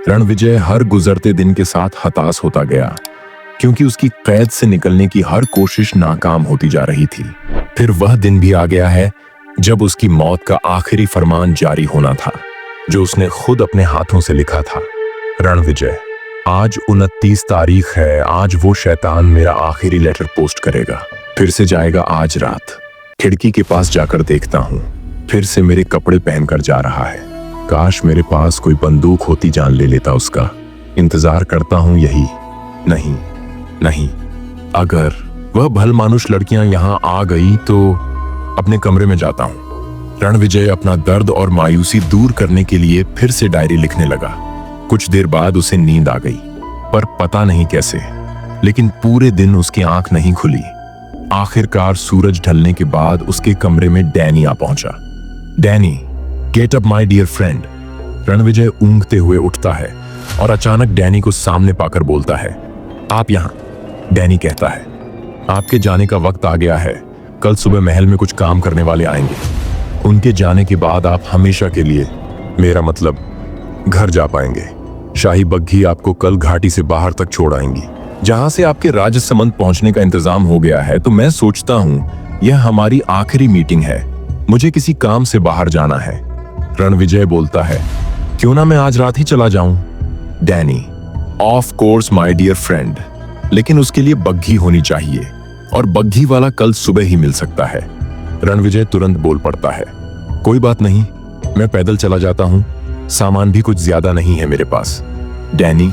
रणविजय हर गुजरते दिन के साथ हताश होता गया, क्योंकि उसकी कैद से निकलने की हर कोशिश नाकाम होती जा रही थी। फिर वह दिन भी आ गया है जब उसकी मौत का आखिरी फरमान जारी होना था, जो उसने खुद अपने हाथों से लिखा था। रणविजय, आज 29 तारीख है। आज वो शैतान मेरा आखिरी लेटर पोस्ट करेगा। फिर से जाएगा आज रात। खिड़की के पास जाकर देखता हूँ, फिर से मेरे कपड़े पहनकर जा रहा है। काश मेरे पास कोई बंदूक होती, जान ले लेता उसका। इंतजार करता हूँ यही। नहीं नहीं, अगर वह भलमानुष लड़कियां यहाँ आ गई तो अपने कमरे में जाता हूँ। रणविजय अपना दर्द और मायूसी दूर करने के लिए फिर से डायरी लिखने लगा। कुछ देर बाद उसे नींद आ गई, पर पता नहीं कैसे, लेकिन पूरे दिन उसकी आंख नहीं खुली। आखिरकार सूरज ढलने के बाद उसके कमरे में डैनी आ पहुंचा। Danny, get up my dear friend. Ranvijay ऊँघते हुए उठता है और अचानक डैनी को सामने पाकर बोलता है, आप यहाँ। डैनी कहता है, आपके जाने का वक्त आ गया है। कल सुबह महल में कुछ काम करने वाले आएंगे। उनके जाने के बाद आप हमेशा के लिए, मेरा मतलब, घर जा पाएंगे। शाही बग्घी आपको कल घाटी से बाहर तक छोड़ आएंगी, जहां से आपके राजसमंद पहुंचने का इंतजाम हो गया है। तो मैं सोचता हूं यह हमारी आखिरी मीटिंग है। मुझे किसी काम से बाहर जाना है। रणविजय बोलता है, क्यों ना मैं आज रात ही चला जाऊं। Danny, of course my dear friend, लेकिन उसके लिए बग्घी होनी चाहिए, और बग्घी वाला कल सुबह ही मिल सकता है। रणविजय तुरंत बोल पड़ता है, कोई बात नहीं, मैं पैदल चला जाता हूं। सामान भी कुछ ज्यादा नहीं है मेरे पास। डैनी,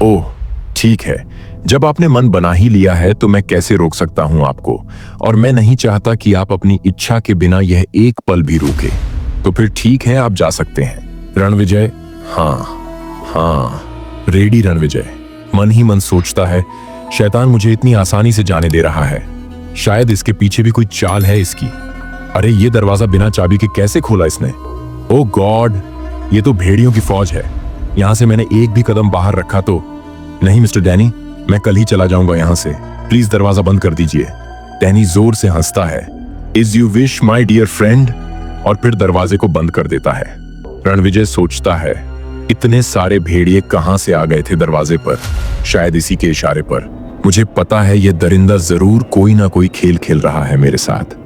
ओह ठीक है, जब आपने मन बना ही लिया है तो मैं कैसे रोक सकता हूं आपको, और मैं नहीं चाहता कि आप अपनी इच्छा के बिना यह एक पल भी रुके। तो फिर ठीक है, आप जा सकते हैं। रणविजय, हाँ, रेडी। रणविजय मन ही मन सोचता है, शैतान मुझे इतनी आसानी से जाने दे रहा है। शायद इसके पीछे भी कोई चाल है इसकी। अरे ये दरवाजा बिना चाबी के कैसे खोला इसने? ओह गॉड, ये तो भेड़ियों की फौज है। यहां से मैंने एक भी कदम बाहर रखा तो नहीं। मिस्टर डैनी, मैं कल ही चला जाऊंगा यहां से। प्लीज दरवाजा बंद कर दीजिए। डैनी जोर से हंसता है, as you wish my dear friend, और फिर दरवाजे को बंद कर देता है। रणविजय सोचता है, इतने सारे भेड़िए कहां से आ गए थे दरवाजे पर? शायद इसी के इशारे पर। मुझे पता है यह दरिंदा जरूर कोई ना कोई खेल खेल रहा है मेरे साथ।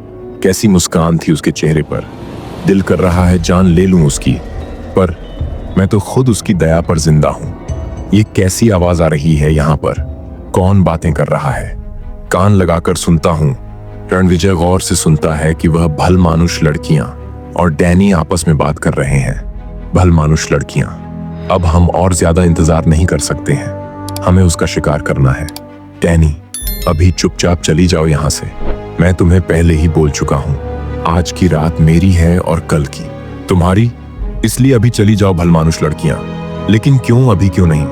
कैसी मुस्कान थी उसके चेहरे पर। दिल कर रहा है जान ले लूं उसकी, पर मैं तो खुद उसकी दया पर जिंदा हूं। ये कैसी आवाज आ रही है यहाँ पर? कौन बातें कर रहा है? कान लगाकर सुनता हूं। रणविजय गौर से सुनता है कि वह भलमानुष लड़कियां और डैनी आपस में बात कर रहे हैं। भलमानुष लड़कियां, अब हम और ज्यादा इंतजार नहीं कर सकते हैं, हमें उसका शिकार करना है। डैनी, अभी चुपचाप चली जाओ यहाँ से। मैं तुम्हें पहले ही बोल चुका हूँ, आज की रात मेरी है और कल की तुम्हारी, इसलिए अभी चली जाओ भलमानुष लड़कियां। लेकिन क्यों, अभी क्यों नहीं?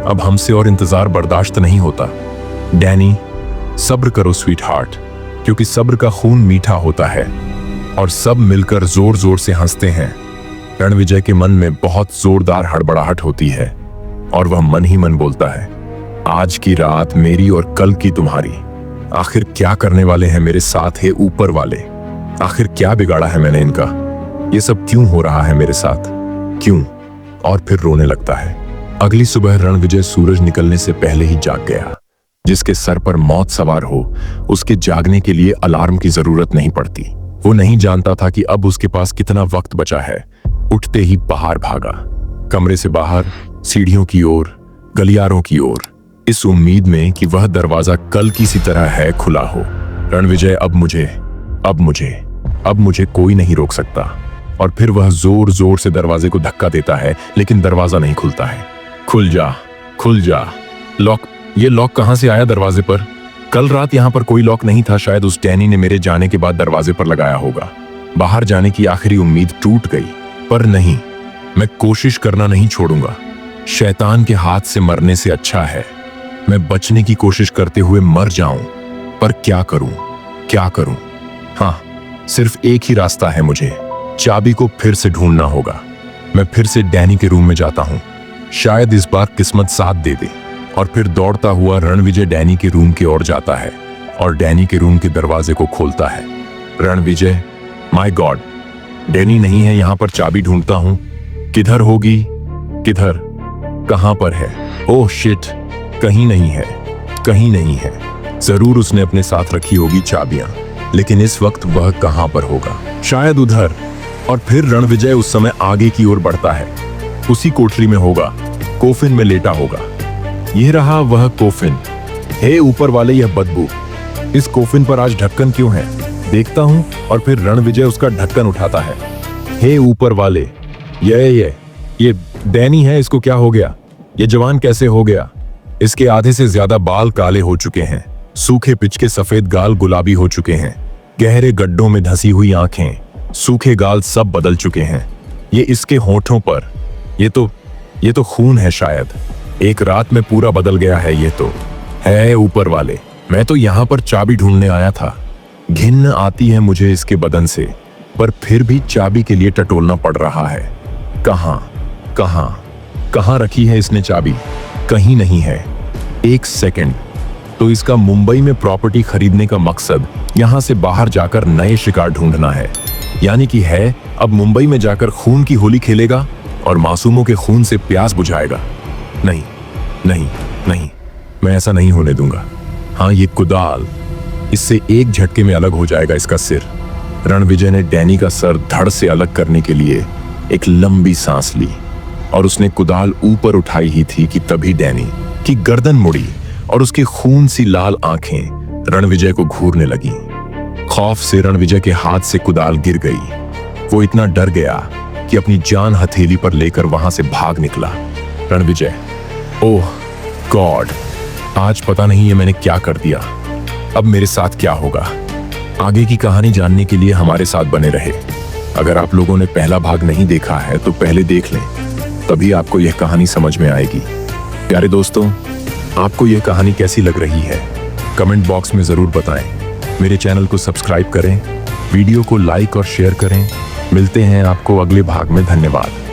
अब हमसे और इंतजार बर्दाश्त नहीं होता। डैनी, सब्र करो स्वीट हार्ट, क्योंकि सब्र का खून मीठा होता है। और सब मिलकर जोर जोर से हंसते हैं। रणविजय के मन में बहुत जोरदार हड़बड़ाहट होती है, और वह मन ही मन बोलता है, आज की रात मेरी और कल की तुम्हारी। आखिर क्या करने वाले हैं मेरे साथ है ऊपर वाले? आखिर क्या बिगाड़ा है मैंने इनका? ये सब क्यों हो रहा है मेरे साथ? क्यों? और फिर रोने लगता है। अगली सुबह रणविजय सूरज निकलने से पहले ही जाग गया। जिसके सर पर मौत सवार हो, उसके जागने के लिए अलार्म की जरूरत नहीं पड़ती। वो नहीं जानता था कि अब उसके पास कितना वक्त बचा है। उठते ही बाहर भागा, कमरे से बाहर, सीढ़ियों की ओर, गलियारों की ओर, इस उम्मीद में कि वह दरवाजा कल की सी तरह है खुला हो। रणविजय, अब मुझे कोई नहीं रोक सकता। और फिर वह जोर जोर से दरवाजे को धक्का देता है, लेकिन दरवाजा नहीं खुलता है। खुल जा। ये लॉक कहां से आया दरवाजे पर? कल रात यहां पर कोई लॉक नहीं था। शायद उस डैनी ने मेरे जाने के बाद दरवाजे पर लगाया होगा। बाहर जाने की आखिरी उम्मीद टूट गई, पर नहीं, मैं कोशिश करना नहीं छोड़ूंगा। शैतान के हाथ से मरने से अच्छा है मैं बचने की कोशिश करते हुए मर जाऊं। पर क्या करूं? हाँ, सिर्फ एक ही रास्ता है मुझे। चाबी को फिर से ढूंढना होगा। मैं फिर से डैनी के रूम में जाता हूं। शायद इस बार किस्मत साथ दे दे। और फिर दौड़ता हुआ रणविजय डैनी के रूम की ओर जाता है और डैनी के रूम के दरवाजे को खोलता है। रणविजय, माय गॉड, डैनी नहीं है यहाँ पर। चाबी ढूंढता हूं, किधर होगी? किधर? कहां पर है? ओह शिट, कहीं नहीं है, कहीं नहीं है। जरूर उसने अपने साथ रखी होगी चाबियां, लेकिन इस वक्त वह कहां पर होगा? शायद उधर। और फिर रणविजय उस समय आगे की ओर बढ़ता है। उसी कोठरी में होगा, कोफिन में लेटा होगा। यह रहा वह कोफिन। हे ऊपर वाले, यह बदबू, इस कोफिन पर आज ढक्कन क्यों है? देखता हूं और फिर रणविजय उसका ढक्कन उठाता है। हे ऊपर वाले, ये डैनी है, इसको क्या हो गया? ये जवान कैसे हो गया? इसके आधे से ज्यादा बाल काले हो चुके हैं, सूखे पिच के सफेद गाल गुलाबी हो चुके हैं, गहरे गड्ढों में धंसी हुई आंखें, सूखे गाल सब बदल चुके हैं। ये इसके होठों पर, ये तो खून है शायद। एक रात में पूरा बदल गया है ये तो। है ऊपर वाले, मैं तो यहाँ पर चाबी ढूंढने आया था। घिन आती है मुझे इसके बदन से, पर फिर भी चाबी के लिए टटोलना पड़ रहा है। कहां कहां कहां रखी है इसने चाबी? कहीं नहीं है। एक सेकंड, तो इसका मुंबई में प्रॉपर्टी खरीदने का मकसद यहां से बाहर जाकर नए शिकार ढूंढना है। यानी कि है अब मुंबई में जाकर खून की होली खेलेगा और मासूमों के खून से प्यास बुझाएगा। नहीं नहीं नहीं, मैं ऐसा नहीं होने दूंगा। हाँ, ये कुदाल, इससे एक झटके में अलग हो जाएगा इसका सिर। रणविजय ने डैनी का सर धड़ से अलग करने के लिए एक लंबी सांस ली और उसने कुदाल ऊपर उठाई ही थी कि तभी डैनी की गर्दन मुड़ी और उसकी खून सी लाल आंखें रणविजय को घूरने लगी। खौफ से रणविजय के हाथ से कुदाल गिर गई। वो इतना डर गया कि अपनी जान हथेली पर लेकर वहां से भाग निकला। रणविजय, ओह गॉड, आज पता नहीं ये मैंने क्या कर दिया। अब मेरे साथ क्या होगा? आगे की कहानी जानने के लिए हमारे साथ बने रहे। अगर आप लोगों ने पहला भाग नहीं देखा है तो पहले देख लें, तभी आपको यह कहानी समझ में आएगी। प्यारे दोस्तों, आपको यह कहानी कैसी लग रही है? कमेंट बॉक्स में जरूर बताएं। मेरे चैनल को सब्सक्राइब करें, वीडियो को लाइक और शेयर करें। मिलते हैं आपको अगले भाग में। धन्यवाद।